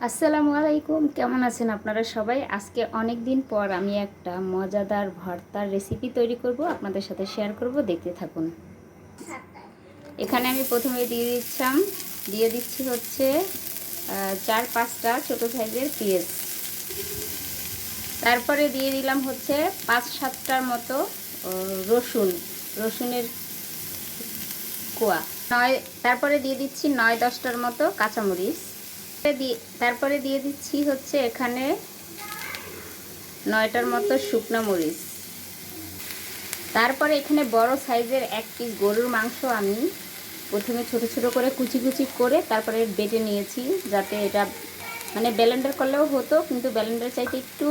আসসালামু আলাইকুম, কেমন আছেন আপনারা সবাই? আজকে অনেক দিন পর আমি একটা মজাদার ভর্তার রেসিপি তৈরি করব, আপনাদের সাথে শেয়ার করব, দেখতে থাকুন। এখানে আমি প্রথমে দিয়ে দিচ্ছি হচ্ছে 4-5টা ছোটো সাইজের পেঁয়াজ। তারপরে দিয়ে দিলাম হচ্ছে 5-7টার মতো রসুনের কোয়া। তারপরে দিয়ে দিচ্ছি 9-10টার মতো কাঁচামরিচ। তারপরে দিয়ে দিচ্ছি হচ্ছে এখানে 9টার মতো শুকনো মরিচ। তারপরে এখানে বড় সাইজের 1 পিস গরুর মাংস আমি প্রথমে ছোট ছোট করে কুচি কুচি করে তারপরে বেটে নিয়েছি, যাতে এটা ব্লেন্ডার করলেও হতো, কিন্তু ব্লেন্ডার চাইতে একটু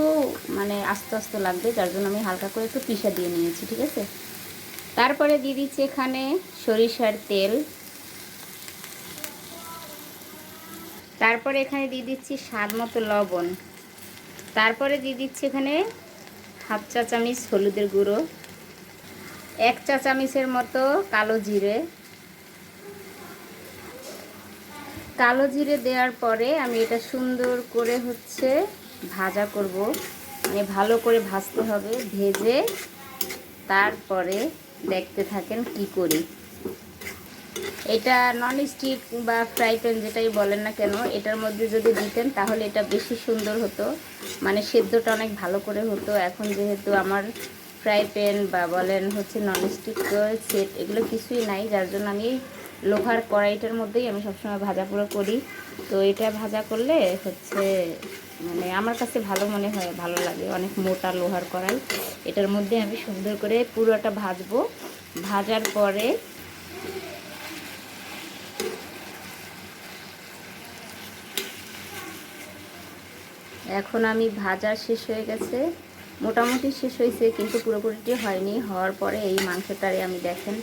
আস্তে আস্তে লাগবে, যার জন্য আমি হালকা করে একটু পিষা দিয়ে নিয়েছি। ঠিক আছে, তারপরে দিয়ে দিচ্ছি এখানে সরিষার তেল। তারপরে এখানে দিয়ে দিচ্ছি স্বাদ মতো লবণ। তারপরে দিয়ে দিচ্ছি এখানে 1/2 চা চামচ হলুদের গুঁড়ো, 1 চা চামচের মতো কালো জিরে দেওয়ার পরে আমি এটা সুন্দর করে হচ্ছে ভাজা করব, ভালো করে ভাজতে হবে। ভেজে তারপরে দেখতে থাকেন কি করি। এটা নন স্টিক বা ফ্রাই প্যান যেটাই বলেন না কেন, এটার মধ্যে যদি দিতেন তাহলে এটা বেশি সুন্দর হতো, সেদ্ধটা অনেক ভালো করে হতো। এখন যেহেতু আমার ফ্রাই প্যান বা বলেন হচ্ছে নন স্টিক সেট, এগুলো কিছুই নাই, যার জন্য আমি লোহার কড়াইটার মধ্যেই আমি সবসময় ভাজা পুরো করি। তো এটা ভাজা করলে হচ্ছে আমার কাছে ভালো মনে হয়, ভালো লাগে। অনেক মোটা লোহার কড়াই, এটার মধ্যে আমি সুন্দর করে পুরোটা ভাজবো। ভাজার পরে এখন আমি ভাজা শেষ হয়ে গেছে, মোটামুটি শেষ হয়েছে, কিন্তু পুরোপুরিটি হয়নি। হওয়ার পরে এই মাংসটারে আমি দেখেন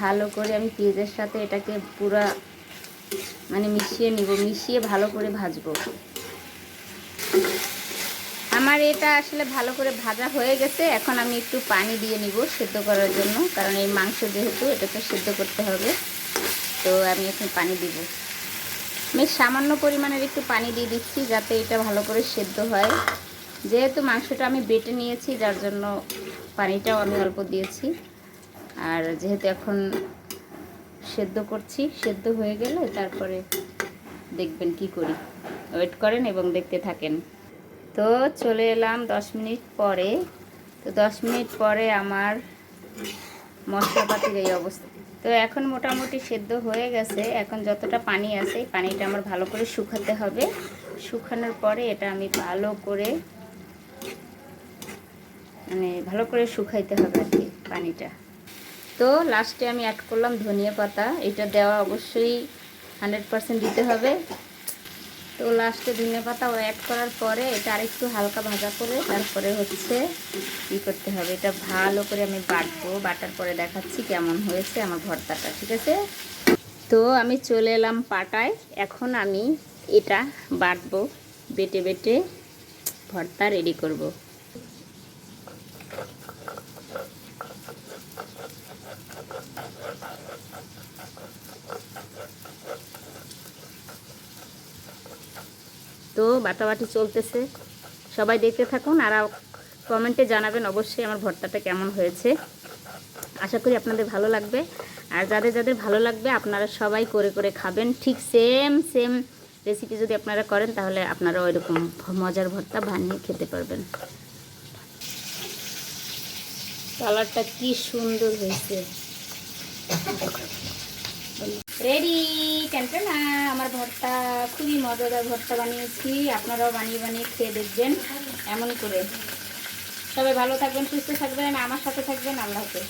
ভালো করে আমি পেঁয়াজের সাথে এটাকে পুরা মিশিয়ে নিব, মিশিয়ে ভালো করে ভাজবো। আমার এটা আসলে ভালো করে ভাজা হয়ে গেছে। এখন আমি একটু পানি দিয়ে নিব সেদ্ধ করার জন্য, কারণ এই মাংস যেহেতু এটাকে সেদ্ধ করতে হবে। তো আমি এখন পানি দিব, আমি সামান্য পরিমাণের একটু পানি দিয়ে দিচ্ছি, যাতে এটা ভালো করে সেদ্ধ হয়। যেহেতু মাংসটা আমি বেটে নিয়েছি, যার জন্য পানিটাও আমি অল্প দিয়েছি। আর যেহেতু এখন সেদ্ধ করছি, সেদ্ধ হয়ে গেলে তারপরে দেখবেন কি করি। ওয়েট করেন এবং দেখতে থাকেন। তো চলে এলাম 10 মিনিট পরে। তো 10 মিনিট পরে আমার মশলাপাতির এই অবস্থা। তো এখন মোটামুটি সেদ্ধ হয়ে গেছে। এখন যতটা পানি আছে, পানিটা আমার ভালো করে শুকাতে হবে। শুকানোর পরে এটা আমি ভালো করে শুকাইতে হবে আর কি পানিটা। তো লাস্টে আমি অ্যাড করলাম ধনিয়া পাতা, এটা দেওয়া অবশ্যই 100% দিতে হবে। তো লাস্টে ধনিয়া পাতাও অ্যাড করার পরে এটা আরেকটু হালকা ভাজা করে তারপরে হচ্ছে কী করতে হবে, এটা ভালো করে আমি বাটবো। বাটার পরে দেখাচ্ছি কেমন হয়েছে আমার ভর্তাটা। ঠিক আছে, তো আমি চলে এলাম পাটায়। এখন আমি এটা বাটবো, বেটে বেটে ভর্তা রেডি করব। তো বাটাবাটি চলতেছে, সবাই দেখতে থাকুন আর কমেন্টে জানাবেন অবশ্যই আমার ভর্তাটা কেমন হয়েছে। আশা করি আপনাদের ভালো লাগবে। আর যাদের যাদের ভালো লাগবে আপনারা সবাই করে করে খাবেন। ঠিক সেম রেসিপি যদি আপনারা করেন, তাহলে আপনারা ওইরকম মজার ভর্তা বানিয়ে খেতে পারবেন। কালারটা কি সুন্দর হয়েছে, রেডি। না আমার ভর্তা খুবই মজাদার ভর্তা বানিয়েছি, আপনারাও বানিয়ে বানিয়ে খেয়ে দেখবেন এমন করে। সবাই ভালো থাকবেন, সুস্থ থাকবেন, আমার সাথে থাকবেন। আল্লাহ হাফেজ।